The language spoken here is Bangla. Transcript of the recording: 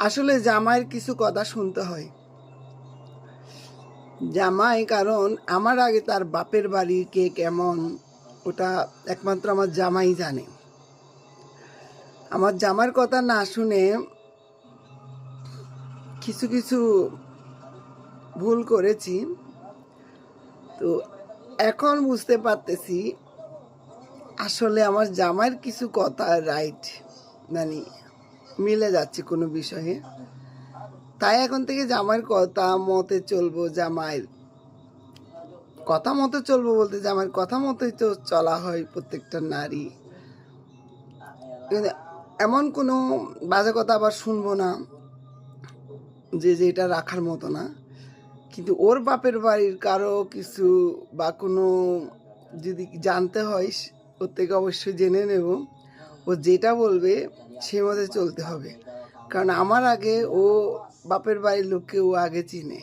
আসলে জামাইয়ের কিছু কথা শুনতে হয়। জামাই, কারণ আমার আগে তার বাপের বাড়ি কে কেমন ওটা একমাত্র আমার জামাই জানে। আমার জামাইয়ের কথা না শুনে কিছু কিছু ভুল করেছি। তো এখন বুঝতে পারতেছি আসলে আমার জামাইয়ের কিছু কথা রাইট, মানে মিলে যাচ্ছে কোনো বিষয়ে। তাই এখন থেকে জামাইয়ের কথা মতে চলবো। জামাইয়ের কথা মতো চলবো বলতে জামাইয়ের কথা মতোই তো চলা হয় প্রত্যেকটা নারী। কিন্তু এমন কোনো বাজে কথা আবার শুনবো না যে যেটা রাখার মতো না। কিন্তু ওর বাপের বাড়ির কারো কিছু বা কোনো যদি জানতে হয় ওর থেকে অবশ্যই জেনে নেব। ও যেটা বলবে সে মতে চলতে হবে, কারণ আমার আগে ও বাপের বাড়ির লোককে ও আগে চিনে।